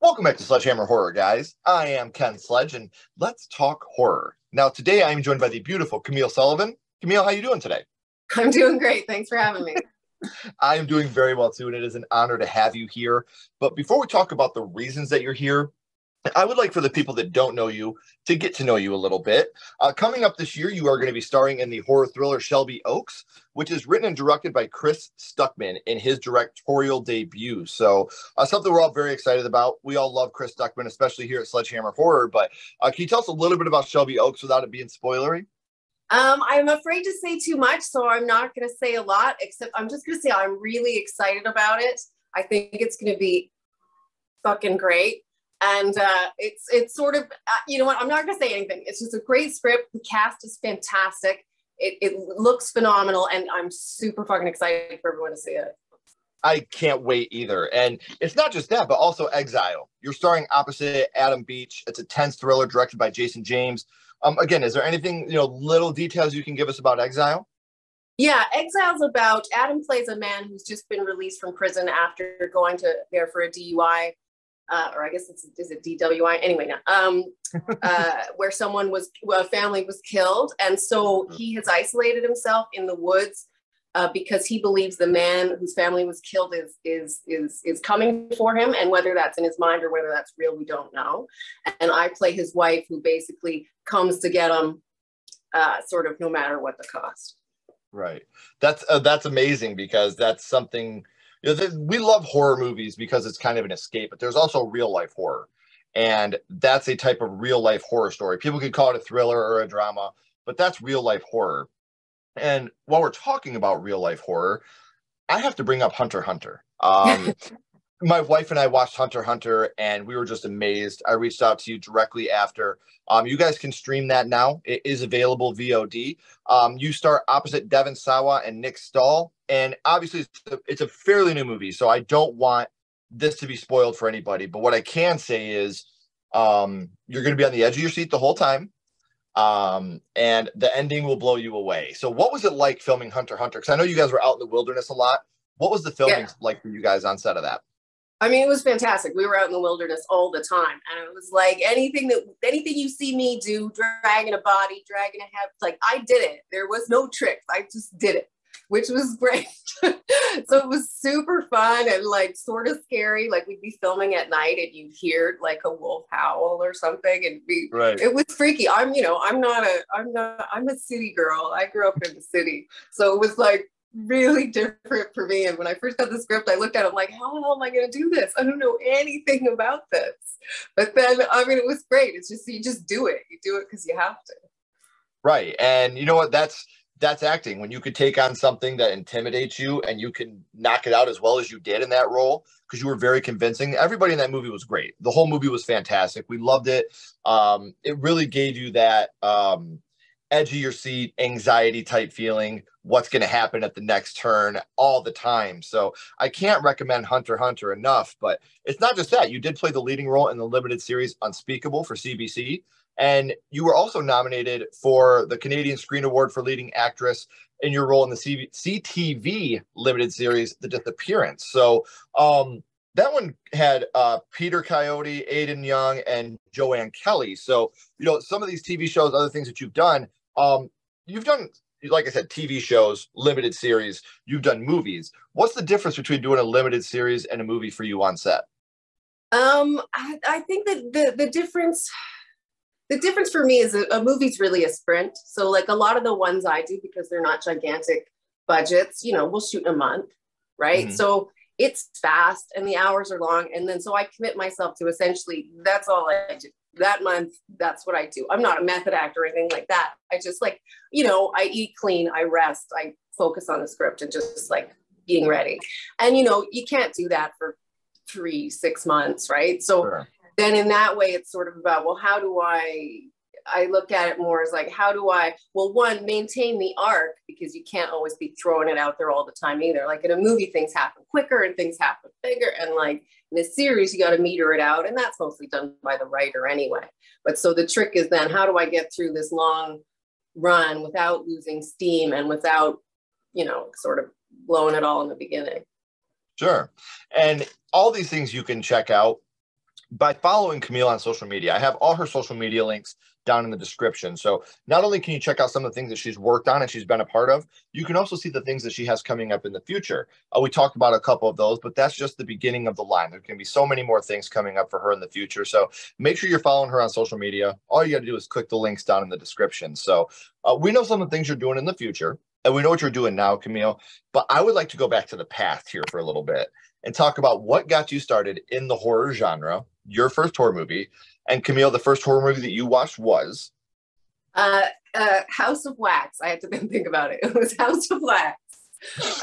Welcome back to Sledgehammer Horror, guys. I am Ken Sledge, and let's talk horror. Now, today I am joined by the beautiful Camille Sullivan. Camille, how are you doing today? I'm doing great. Thanks for having me. I am doing very well, too, and it is an honor to have you here. But before we talk about the reasons that you're here, I would like for the people that don't know you to get to know you a little bit. Coming up this year, you are going to be starring in the horror thriller Shelby, which is written and directed by Chris Stuckman in his directorial debut. So something we're all very excited about. We all love Chris Stuckman, especially here at Sledgehammer Horror. But can you tell us a little bit about Shelby without it being spoilery? I'm afraid to say too much, so I'm not going to say a lot, except I'm just going to say I'm really excited about it. I think it's going to be fucking great. And it's sort of, you know what, I'm not going to say anything. It's just a great script. The cast is fantastic. It looks phenomenal, and I'm super fucking excited for everyone to see it. I can't wait either. And it's not just that, but also Exile. You're starring opposite Adam Beach. It's a tense thriller directed by Jason James. Again, is there anything, little details you can give us about Exile? Yeah, Exile's about, Adam plays a man who's just been released from prison after going there for a DUI. Or I guess is it DWI? Anyway, no. Where a family was killed. And so he has isolated himself in the woods because he believes the man whose family was killed is coming for him. And whether that's in his mind or whether that's real, we don't know. And I play his wife, who basically comes to get him sort of no matter what the cost. Right. That's amazing, because that's something... we love horror movies because it's kind of an escape, but there's also real life horror. And that's a type of real life horror story. People could call it a thriller or a drama, but that's real life horror. And while we're talking about real life horror, I have to bring up Hunter x Hunter. My wife and I watched Hunter x Hunter, and we were just amazed. I reached out to you directly after. You guys can stream that now. It is available VOD. You star opposite Devon Sawa and Nick Stahl. And obviously, it's a fairly new movie, so I don't want this to be spoiled for anybody. But what I can say is you're going to be on the edge of your seat the whole time, and the ending will blow you away. So what was it like filming Hunter x Hunter? Because I know you guys were out in the wilderness a lot. What was the filming like for you guys on set of that? I mean, it was fantastic. We were out in the wilderness all the time. And it was like anything you see me do, dragging a body, dragging a head, like I did it. There was no tricks. I just did it, which was great. So it was super fun and like sort of scary. Like we'd be filming at night and you'd hear like a wolf howl or something. And It was freaky. I'm a city girl. I grew up in the city. So it was like really different for me. And when I first got the script, I looked at it, I'm like, how the hell am I going to do this? I don't know anything about this. But then, it was great. It's just, you just do it. You do it because you have to. Right. And you know what? That's acting. When you could take on something that intimidates you and you can knock it out as well as you did in that role, because you were very convincing. Everybody in that movie was great. The whole movie was fantastic. We loved it. It really gave you that edge of your seat, anxiety type feeling. What's going to happen at the next turn all the time. So I can't recommend Hunter x Hunter enough, but it's not just that. You did play the leading role in the limited series Unspeakable for CBC. And you were also nominated for the Canadian Screen Award for Leading Actress in your role in the CTV limited series, The Disappearance. So that one had Peter Coyote, Aidan Young, and Joanne Kelly. So, some of these TV shows, other things that you've done, like I said, TV shows, limited series, you've done movies. What's the difference between doing a limited series and a movie for you on set? I think that the difference for me is a movie's really a sprint. So like a lot of the ones I do, because they're not gigantic budgets, we'll shoot in a month, right? Mm-hmm. So it's fast and the hours are long. And then so I commit myself to essentially, that's all I do. That month, that's what I do. I'm not a method actor or anything like that. I just I eat clean, I rest, I focus on the script and just like being ready. And, you can't do that for 3-6 months, right? So sure. Then in that way, it's sort of about, well, how do I look at it more as like, how do I, one, maintain the arc, because you can't always be throwing it out there all the time either. Like in a movie, things happen quicker and things happen bigger. And like in a series, you got to meter it out. And that's mostly done by the writer anyway. But so the trick is then, how do I get through this long run without losing steam and without, sort of blowing it all in the beginning? Sure. And all these things you can check out by following Camille on social media. I have all her social media links down in the description. So not only can you check out some of the things that she's worked on and she's been a part of, you can also see the things that she has coming up in the future. We talked about a couple of those, but that's just the beginning of the line. There can be so many more things coming up for her in the future. So make sure you're following her on social media. All you got to do is click the links down in the description. So we know some of the things you're doing in the future, and we know what you're doing now, Camille, but I would like to go back to the past here for a little bit and talk about what got you started in the horror genre, your first horror movie. And Camille, the first horror movie that you watched was? House of Wax. I had to think about it. It was House of Wax.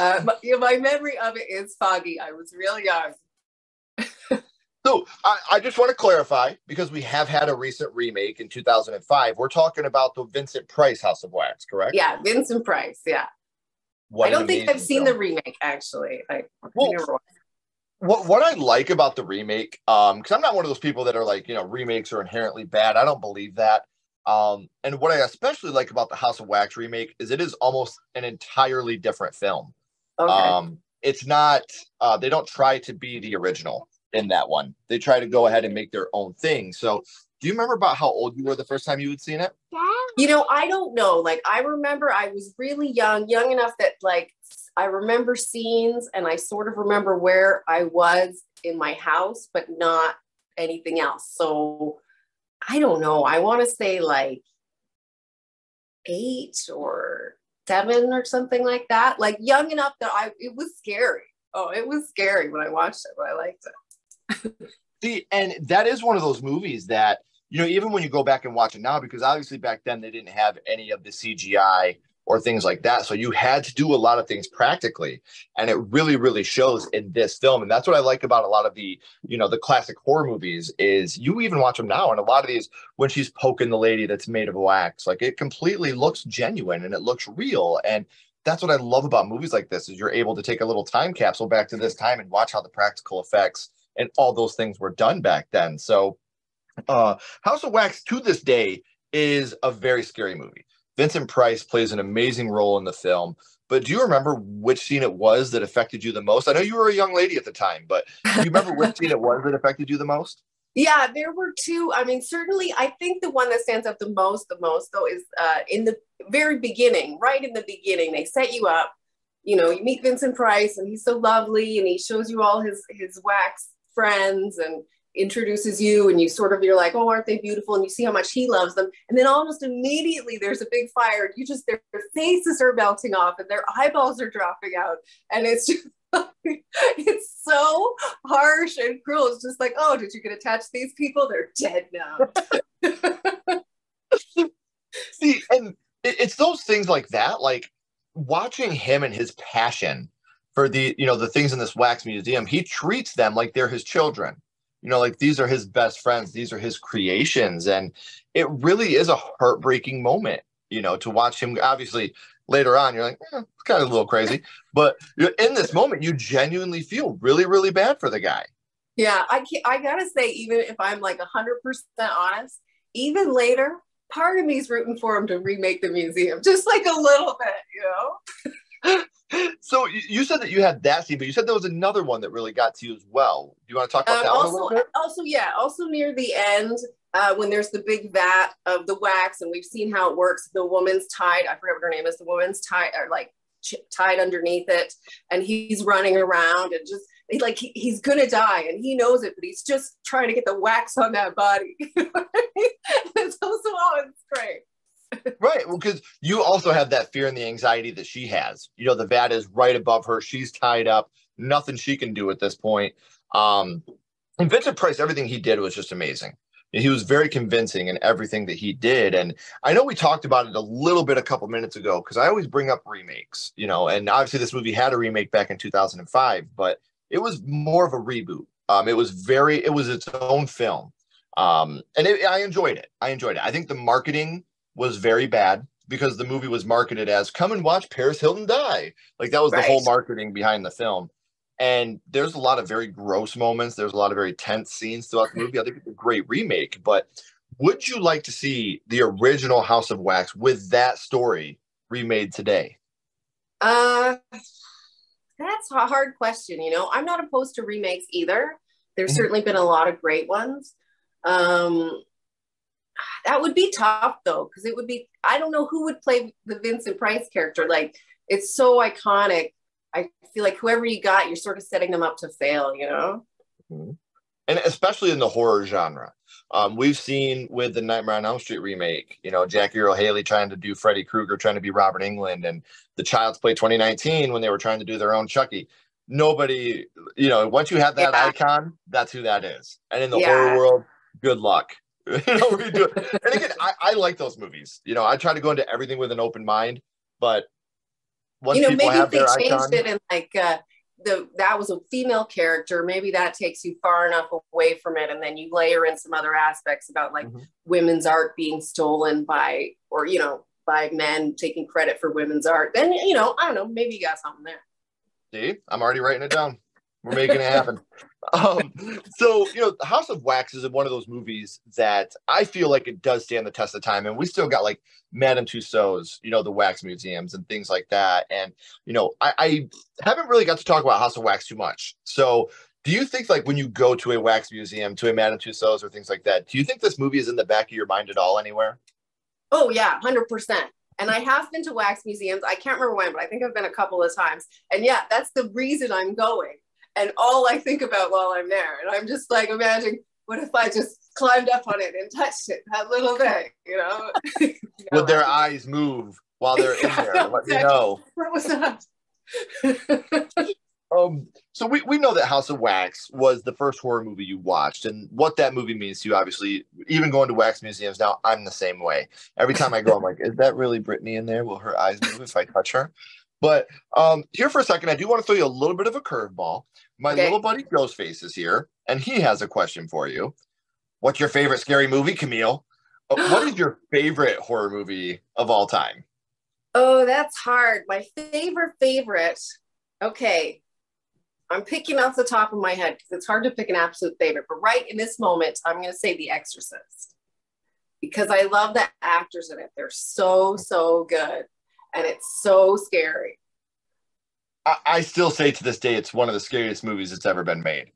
My memory of it is foggy. I was real young. So I just want to clarify, because we have had a recent remake in 2005. We're talking about the Vincent Price House of Wax, correct? Yeah, Vincent Price, yeah. I don't think I've seen the remake, actually. What I like about the remake, because I'm not one of those people that are like, remakes are inherently bad. I don't believe that. And what I especially like about the House of Wax remake is it is almost an entirely different film. Okay. It's not, they don't try to be the original in that one. They try to go ahead and make their own thing. So do you remember about how old you were the first time you had seen it? I don't know. Like, I remember I was really young enough that like, I remember scenes and I sort of remember where I was in my house, but not anything else. So I don't know. I want to say like 8 or 7 or something like that. Like young enough that it was scary. Oh, it was scary when I watched it, but I liked it. See, and that is one of those movies that, even when you go back and watch it now, because obviously back then they didn't have any of the CGI or things like that. So you had to do a lot of things practically. And it really, really shows in this film. And that's what I like about a lot of the, the classic horror movies is you even watch them now. And a lot of these, when she's poking the lady that's made of wax, like it completely looks genuine and it looks real. And that's what I love about movies like this is you're able to take a little time capsule back to this time and watch how the practical effects and all those things were done back then. So House of Wax to this day is a very scary movie. Vincent Price plays an amazing role in the film, but do you remember which scene it was that affected you the most? I know you were a young lady at the time, but do you remember which scene it was that affected you the most? Yeah, there were 2. I mean, certainly, I think the one that stands out the most though, is in the very beginning, right in the beginning, they set you up, you meet Vincent Price and he's so lovely and he shows you all his wax friends and introduces you and you're like, oh, aren't they beautiful? And you see how much he loves them. And then almost immediately there's a big fire. Their faces are melting off and their eyeballs are dropping out. And it's just, it's so harsh and cruel. It's just like, oh, did you get attached to these people? They're dead now. See, and it's those things like that, like watching him and his passion for the things in this wax museum, he treats them like they're his children. Like these are his best friends. These are his creations. And it really is a heartbreaking moment, to watch him. Obviously, later on, you're like, it's kind of a little crazy. But in this moment, you genuinely feel really, really bad for the guy. Yeah, I got to say, even if I'm like 100% honest, even later, part of me is rooting for him to remake the museum, just like a little bit, So you said that you had that scene, but you said there was another one that really got to you as well. Do you want to talk about that one a little bit? Also near the end, when there's the big vat of the wax, and we've seen how it works. The woman's tied. I forget what her name is. The woman's tied, or like tied underneath it, and he's running around and just like he's gonna die, and he knows it, but he's just trying to get the wax on that body. It's also it's great. Right. Well, because you also have that fear and the anxiety that she has. The vat is right above her. She's tied up. Nothing she can do at this point. And Vincent Price, everything he did was just amazing. He was very convincing in everything that he did. And I know we talked about it a little bit a couple minutes ago, because I always bring up remakes, and obviously this movie had a remake back in 2005, but it was more of a reboot. It was its own film. And I enjoyed it. I think the marketing was very bad because the movie was marketed as come and watch Paris Hilton die. Like that was the whole marketing behind the film. And there's a lot of very gross moments. There's a lot of very tense scenes throughout the movie. I think it's a great remake, but would you like to see the original House of Wax with that story remade today? That's a hard question. I'm not opposed to remakes either. There's certainly been a lot of great ones. That would be tough though, because it would be, I don't know who would play the Vincent Price character. Like, it's so iconic. I feel like whoever you got, you're sort of setting them up to fail, you know? Mm-hmm. And especially in the horror genre. We've seen with the Nightmare on Elm Street remake, you know, Jackie Earle Haley trying to do Freddy Krueger, trying to be Robert Englund, and the Child's Play 2019 when they were trying to do their own Chucky. Nobody, you know, once you have that icon, that's who that is. And in the horror world, good luck. You know, redo it. And again, I like those movies. You know, I try to go into everything with an open mind, but once you know, people maybe have if they their changed icon, it and like that was a female character, maybe that takes you far enough away from it, and then you layer in some other aspects about like women's art being stolen by, or you know, by men taking credit for women's art. Then, you know, I don't know, maybe you got something there. See, I'm already writing it down. We're making it happen. So, you know, House of Wax is one of those movies that I feel like it does stand the test of time. And we still got like Madame Tussauds, you know, the wax museums and things like that. And, you know, I haven't really got to talk about House of Wax too much. So do you think like when you go to a wax museum, to a Madame Tussauds or things like that, do you think this movie is in the back of your mind at all anywhere? Oh yeah, 100%. And I have been to wax museums. I can't remember when, but I think I've been a couple of times. And yeah, that's the reason I'm going. And all I think about while I'm there, and I'm just like, imagine, what if I just climbed up on it and touched it that little bit, you know? Would their eyes move while they're in there? Let me know. What was that? So we know that House of Wax was the first horror movie you watched, and what that movie means to you, obviously, even going to wax museums now, I'm the same way. Every time I go, I'm like, is that really Brittany in there? Will her eyes move if I touch her? But here for a second, I do want to throw you a little bit of a curveball. My little buddy Ghostface is here, and he has a question for you. What's your favorite scary movie, Camille? What is your favorite horror movie of all time? Oh, that's hard. My favorite. Okay. I'm picking off the top of my head because it's hard to pick an absolute favorite. But right in this moment, I'm going to say The Exorcist. Because I love the actors in it. They're so, so good. And it's so scary. I still say to this day, it's one of the scariest movies that's ever been made.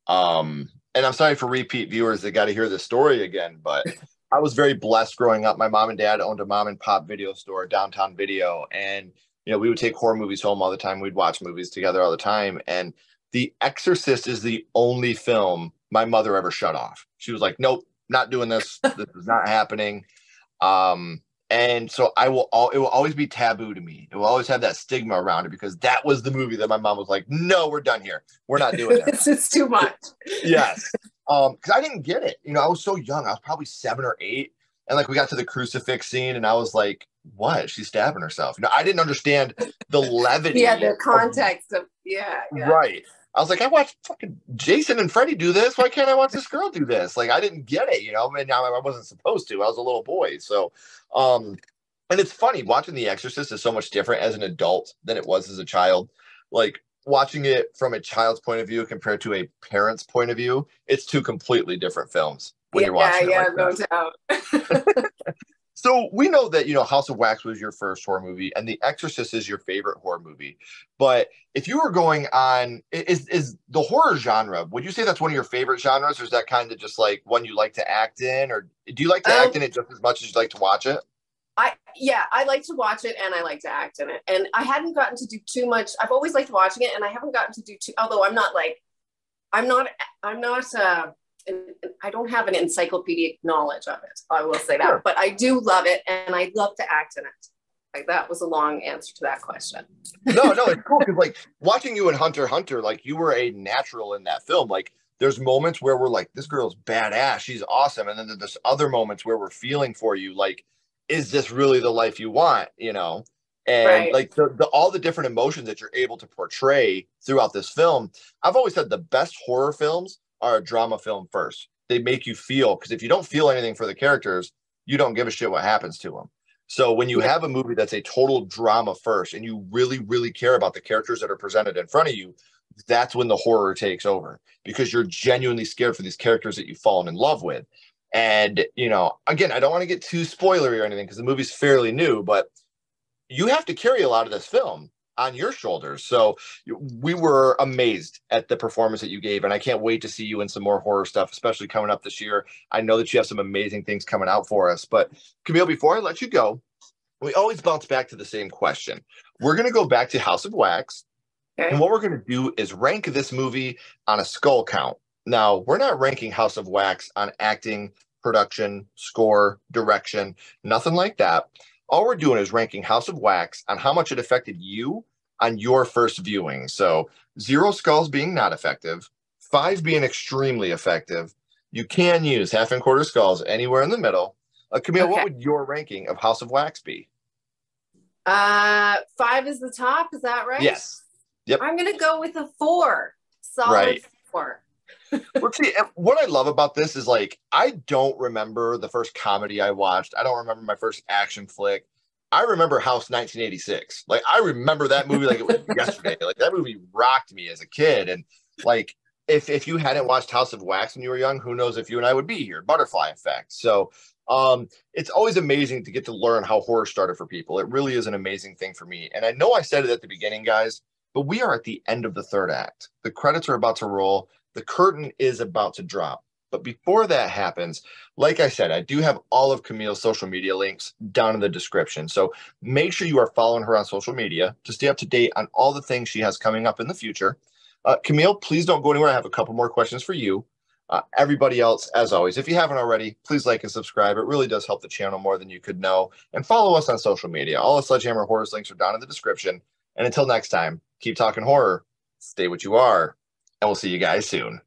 And I'm sorry for repeat viewers that got to hear this story again, but I was very blessed growing up. My mom and dad owned a mom and pop video store, Downtown Video. And, you know, we would take horror movies home all the time. We'd watch movies together all the time. And The Exorcist is the only film my mother ever shut off. She was like, nope, not doing this. This is not happening. And so it will always be taboo to me. It will always have that stigma around it because that was the movie that my mom was like, no, we're done here. We're not doing this. It's too much. Yes. Because I didn't get it. You know, I was so young. I was probably 7 or 8. And like we got to the crucifix scene and I was like, what? She's stabbing herself. You know, I didn't understand the levity. Yeah, the context of yeah. Right. I was like, I watched fucking Jason and Freddy do this. Why can't I watch this girl do this? Like, I didn't get it, you know, and I wasn't supposed to. I was a little boy. So, and it's funny, watching The Exorcist is so much different as an adult than it was as a child. Like, watching it from a child's point of view compared to a parent's point of view, it's two completely different films when you're watching it. Yeah, no doubt. So we know that, you know, House of Wax was your first horror movie and The Exorcist is your favorite horror movie. But if you were going on, is the horror genre, would you say that's one of your favorite genres, or is that kind of just like one you like to act in? Or do you like to act in it just as much as you like to watch it? I like to watch it and I like to act in it. And I hadn't gotten to do too much. I've always liked watching it and I haven't gotten to do too, although I don't have an encyclopedic knowledge of it. I will say that, sure. But I do love it and I love to act in it. Like that was a long answer to that question. No, it's cool because like watching you in Hunter x Hunter, like you were a natural in that film. Like there's moments where we're like, this girl's badass, she's awesome, and then there's other moments where we're feeling for you, like, is this really the life you want? You know, and right. Like all the different emotions that you're able to portray throughout this film. I've always said the best horror films are a drama film first. They make you feel, because if you don't feel anything for the characters, you don't give a shit what happens to them. So when you have a movie that's a total drama first and you really, really care about the characters that are presented in front of you, that's when the horror takes over, because you're genuinely scared for these characters that you've fallen in love with. And, you know, again, I don't want to get too spoilery or anything because the movie's fairly new, but you have to carry a lot of this film. on your shoulders. So we were amazed at the performance that you gave, and I can't wait to see you in some more horror stuff, especially coming up this year. I know that you have some amazing things coming out for us. But Camille, before I let you go, we always bounce back to the same question. We're going to go back to House of Wax. Okay. And what we're going to do is rank this movie on a skull count. Now, we're not ranking House of Wax on acting, production, score, direction, nothing like that. All we're doing is ranking House of Wax on how much it affected you on your first viewing. So 0 skulls being not effective, 5 being extremely effective. You can use half and quarter skulls anywhere in the middle. Camille, Okay. what would your ranking of House of Wax be? 5 is the top. Is that right? Yes. Yep. I'm going to go with a 4. Solid Right. 4. Well, see, what I love about this is, like, I don't remember the first comedy I watched. I don't remember my first action flick. I remember House 1986. Like, I remember that movie like it was yesterday. Like, that movie rocked me as a kid. And, like, if you hadn't watched House of Wax when you were young, who knows if you and I would be here. Butterfly effect. So it's always amazing to get to learn how horror started for people. It really is an amazing thing for me. And I know I said it at the beginning, guys, but we are at the end of the 3rd act. The credits are about to roll. The curtain is about to drop. But before that happens, like I said, I do have all of Camille's social media links down in the description. So make sure you are following her on social media to stay up to date on all the things she has coming up in the future. Camille, please don't go anywhere. I have a couple more questions for you. Everybody else, as always, if you haven't already, please like and subscribe. It really does help the channel more than you could know. And follow us on social media. All the Sledgehammer Horrors links are down in the description. And until next time, keep talking horror, stay what you are, and we'll see you guys soon.